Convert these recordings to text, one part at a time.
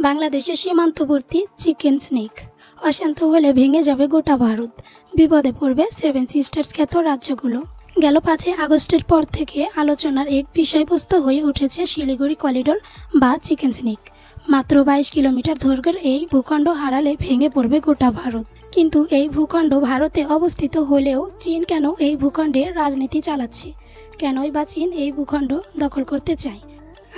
বাংলাদেশের সীমান্তবর্তী chicken snake অশান্ত হলে ভেঙে যাবে গোটা ভারত। বিপদে পড়বে সেভেন সিস্টার্স খ্যাত রাজ্যগুলো। গেল 5 আগস্টের পর থেকে আলোচনার এক বিষয়বস্তু হয়ে উঠেছে শিলিগুড়ি করিডোর বা চিকেন স্নেক। মাত্র 22 কিলোমিটার দৈর্ঘ্যের এই ভূখণ্ড হারালে ভেঙে পড়বে গোটা ভারত। কিন্তু এই ভূখণ্ড ভারতে অবস্থিত হলেও চীন কেন এই ভূখণ্ডে রাজনীতি চালাচ্ছে? কেনই বা চীন এই ভূখণ্ড দখল করতে চায়?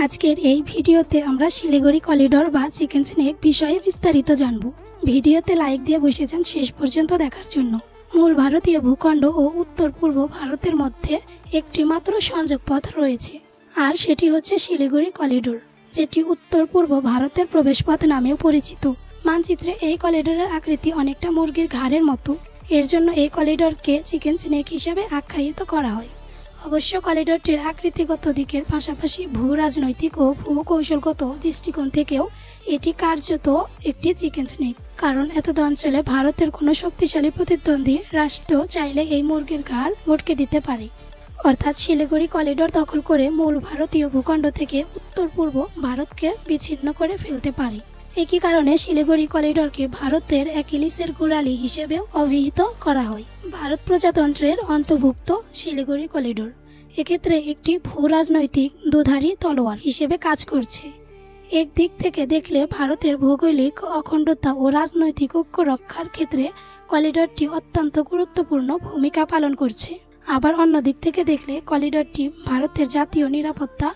আজকের এই ভিডিওতে আমরা শিলিগুড়ি করিডোর বা চিকেন স্নেক বিষয়ে বিস্তারিত জানব। ভিডিওতে লাইক দিয়ে বসে যান শেষ পর্যন্ত দেখার জন্য। মূল ভারতীয় ভূখণ্ড ও উত্তর পূর্ব ভারতের মধ্যে একটি মাত্র সংযোগ পথ রয়েছে, আর সেটি হচ্ছে শিলিগুড়ি করিডোর, যেটি উত্তর পূর্ব ভারতের প্রবেশপথ নামেও পরিচিত। মানচিত্রে এই করিডোরের আকৃতি অনেকটা মুরগির ঘাড়ের মতো। এর জন্য এই করিডোরকে চিকেন স্নেক হিসেবে আখ্যায়িত করা হয়। অবশ্য করিডোরটির আকৃতিগত দিকের পাশাপাশি ভূ রাজনৈতিক ও ভূ কৌশলগত দৃষ্টিকোণ থেকেও এটি কার্যত একটি চিকেন স্নেক। কারণ এতদ অঞ্চলে ভারতের কোনো শক্তিশালী প্রতিদ্বন্দ্বী রাষ্ট্র চাইলে এই মুরগির ঘাড় মটকে দিতে পারে। অর্থাৎ শিলিগুড়ি করিডোর দখল করে মূল ভারতীয় ভূখণ্ড থেকে উত্তর পূর্ব ভারতকে বিচ্ছিন্ন করে ফেলতে পারে। একই কারণে শিলিগুড়ি করিডোরকে ভারতের অ্যাকিলিসের গোড়ালি হিসেবেও অভিহিত করা হয়। ভারত প্রজাতন্ত্রের অন্তর্ভুক্ত শিলিগুড়ি করিডোর এক্ষেত্রে একটি ভূ রাজনৈতিক দুধারী তলোয়ার হিসেবে কাজ করছে। এক দিক থেকে দেখলে ভারতের ভৌগোলিক অখণ্ডতা ও রাজনৈতিক ঐক্য রক্ষার ক্ষেত্রে করিডোরটি অত্যন্ত গুরুত্বপূর্ণ ভূমিকা পালন করছে। আবার অন্য দিক থেকে দেখলে করিডোরটি ভারতের জাতীয় নিরাপত্তা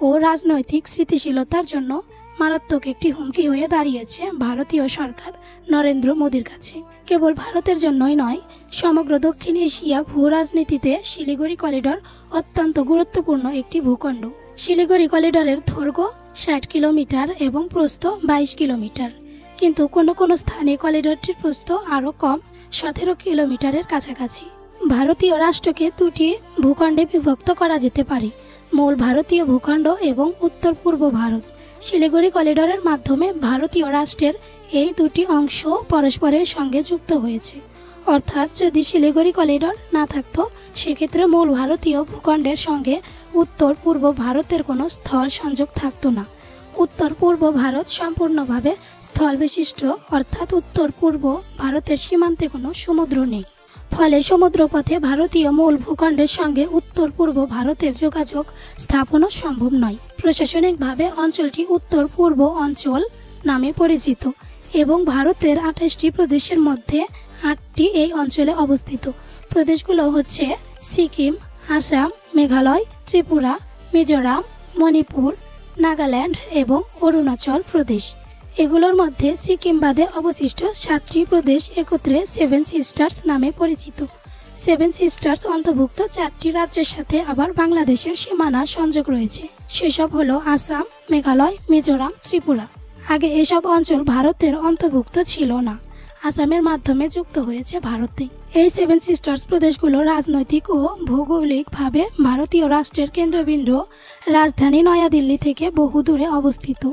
ও রাজনৈতিক স্থিতিশীলতার জন্য মারাত্মক একটি হুমকি হয়ে দাঁড়িয়েছে ভারতীয় সরকার নরেন্দ্র মোদীর কাছে। কেবল ভারতের জন্যই নয়, সমগ্র দক্ষিণ এশিয়া ভূ রাজনীতিতে শিলিগুড়ি করিডোর অত্যন্ত গুরুত্বপূর্ণ একটি ভূখণ্ড। শিলিগুড়ি করিডোরের দৈর্ঘ্য 60 কিলোমিটার এবং প্রস্থ 22 কিলোমিটার, কিন্তু কোনো কোনো স্থানে করিডোরটির প্রস্থ আরও কম, 17 কিলোমিটারের কাছাকাছি। ভারতীয় রাষ্ট্রকে দুটি ভূখণ্ডে বিভক্ত করা যেতে পারে, মূল ভারতীয় ভূখণ্ড এবং উত্তর পূর্ব ভারত। শিলিগুড়ি করিডোরের মাধ্যমে ভারতীয় রাষ্ট্রের এই দুটি অংশ পরস্পরের সঙ্গে যুক্ত হয়েছে। অর্থাৎ যদি শিলিগুড়ি করিডোর না থাকতো, সেক্ষেত্রে মূল ভারতীয় ভূখণ্ডের সঙ্গে উত্তর পূর্ব ভারতের কোনো স্থল সংযোগ থাকতো না। উত্তর পূর্ব ভারত সম্পূর্ণভাবে স্থল বিশিষ্ট, অর্থাৎ উত্তর পূর্ব ভারতের সীমান্তে কোনো সমুদ্র নেই। ফলে সমুদ্রপথে ভারতীয় মূল ভূখণ্ডের সঙ্গে উত্তর পূর্ব ভারতের যোগাযোগ স্থাপনও সম্ভব নয়। প্রশাসনিকভাবে অঞ্চলটি উত্তর পূর্ব অঞ্চল নামে পরিচিত এবং ভারতের 28টি প্রদেশের মধ্যে 8টি এই অঞ্চলে অবস্থিত। প্রদেশগুলো হচ্ছে সিকিম, আসাম, মেঘালয়, ত্রিপুরা, মিজোরাম, মণিপুর, নাগাল্যান্ড এবং অরুণাচল প্রদেশ। এগুলোর মধ্যে সিকিম বাদে অবশিষ্ট 7টি প্রদেশ একত্রে সেভেন সিস্টার্স নামে পরিচিত। সেভেন সিস্টার্স অন্তর্ভুক্ত 4টি রাজ্যের সাথে আবার বাংলাদেশের সীমানা সংযোগ রয়েছে। সেসব হলো আসাম, মেঘালয়, মিজোরাম, ত্রিপুরা। আগে এসব অঞ্চল ভারতের অন্তর্ভুক্ত ছিল না, আসামের মাধ্যমে যুক্ত হয়েছে ভারতে। এই সেভেন সিস্টার্স প্রদেশগুলো রাজনৈতিক ও ভৌগোলিকভাবে ভারতীয় রাষ্ট্রের কেন্দ্রবিন্দু রাজধানী নয়াদিল্লি থেকে বহু দূরে অবস্থিত।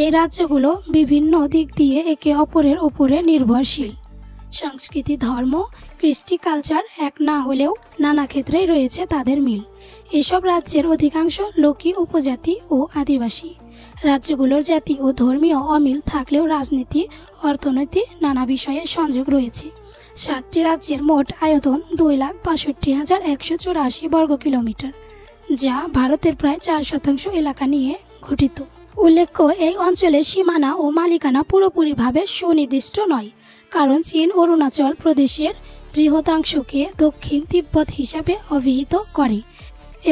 এই রাজ্যগুলো বিভিন্ন দিক দিয়ে একে অপরের উপরে নির্ভরশীল। সংস্কৃতি, ধর্ম, কৃষ্টি, কালচার এক না হলেও নানা ক্ষেত্রেই রয়েছে তাদের মিল। এসব রাজ্যের অধিকাংশ লোকই উপজাতি ও আদিবাসী। রাজ্যগুলোর জাতি ও ধর্মীয় অমিল থাকলেও রাজনীতি, অর্থনীতি নানা বিষয়ে সংযোগ রয়েছে। 7টি রাজ্যের মোট আয়তন 2,62,184 বর্গ কিলোমিটার, যা ভারতের প্রায় 4% এলাকা নিয়ে গঠিত। উল্লেখ্য, এই অঞ্চলের সীমানা ও মালিকানা পুরোপুরিভাবে সুনির্দিষ্ট নয়, কারণ চীন অরুণাচল প্রদেশের বৃহদাংশকে দক্ষিণ তিব্বত হিসাবে অভিহিত করে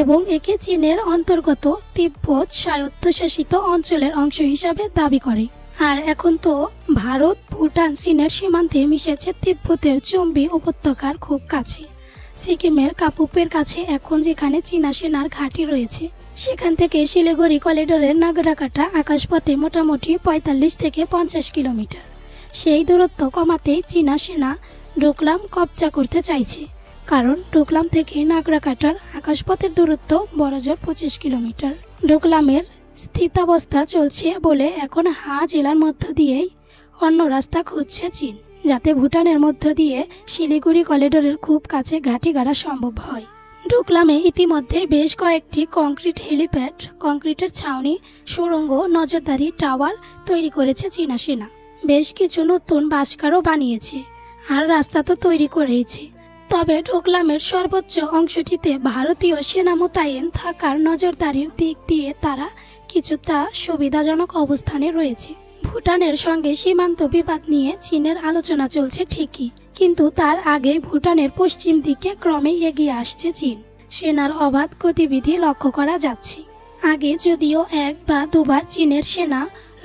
এবং একে চীনের অন্তর্গত তিব্বত স্বায়ত্তশাসিত অঞ্চলের অংশ হিসাবে দাবি করে। আর এখন তো ভারত, ভুটান, চীনের সীমান্তে মিশেছে তিব্বতের চম্বি উপত্যকার খুব কাছে। সিকিমের কাপুপের কাছে এখন যেখানে চীনা সেনার ঘাঁটি রয়েছে, সেখান থেকে শিলিগুড়ি করিডোরের নাগরাকাটা আকাশপথে মোটামুটি 45 থেকে 50 কিলোমিটার। সেই দূরত্ব কমাতেই চীনা সেনা ডোকলাম কবজা করতে চাইছে, কারণ ডোকলাম থেকে নাগরাকাটার আকাশপথের দূরত্ব বড়জোর 25 কিলোমিটার। ডোকলামের স্থিতাবস্থা চলছে বলে এখন হা জেলার মধ্য দিয়েই অন্য রাস্তা খুঁজছে চীন, যাতে ভুটানের মধ্য দিয়ে শিলিগুড়ি করিডোরের খুব কাছে ঘাঁটি গাড়া সম্ভব হয়। ডোকলামে ইতিমধ্যে বেশ কয়েকটি কংক্রিট হেলিপ্যাড, কংক্রিটের ছাউনি, সুড়ঙ্গ, নজরদারি টাওয়ার তৈরি করেছে চীনা সেনা। বেশ কিছু নতুন বাসকারও বানিয়েছে, আর রাস্তা তো তৈরি করেইছে। তবে ডোকলামের সর্বোচ্চ অংশটিতে ভারতীয় সেনা মোতায়েন থাকার নজরদারির দিক দিয়ে তারা কিছুটা সুবিধাজনক অবস্থানে রয়েছে। ভুটানের সঙ্গে সীমান্ত বিবাদ নিয়ে চীনের আলোচনা চলছে ঠিকই, কিন্তু তার আগে ভুটানের পশ্চিম দিকে ক্রমে এগিয়ে আসছে চীন। সেনার অবাধ গতিবিধি লক্ষ্য করা যাচ্ছে। আগে যদিও এক বা দুবার চীনের সেনা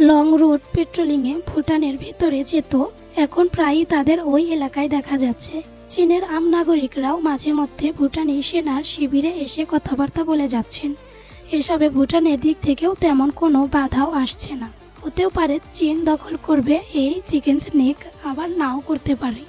লং রুট পেট্রোলিংয়ে ভুটানের ভেতরে যেত, এখন প্রায়ই তাদের ওই এলাকায় দেখা যাচ্ছে। চীনের আম নাগরিকরাও মাঝে মধ্যে ভুটানি সেনার শিবিরে এসে কথাবার্তা বলে যাচ্ছেন। এসবে ভুটানের দিক থেকেও তেমন কোনো বাধাও আসছে না। হতেও পারে চীন দখল করবে এই চিকেন স্নেক, আবার নাও করতে পারে।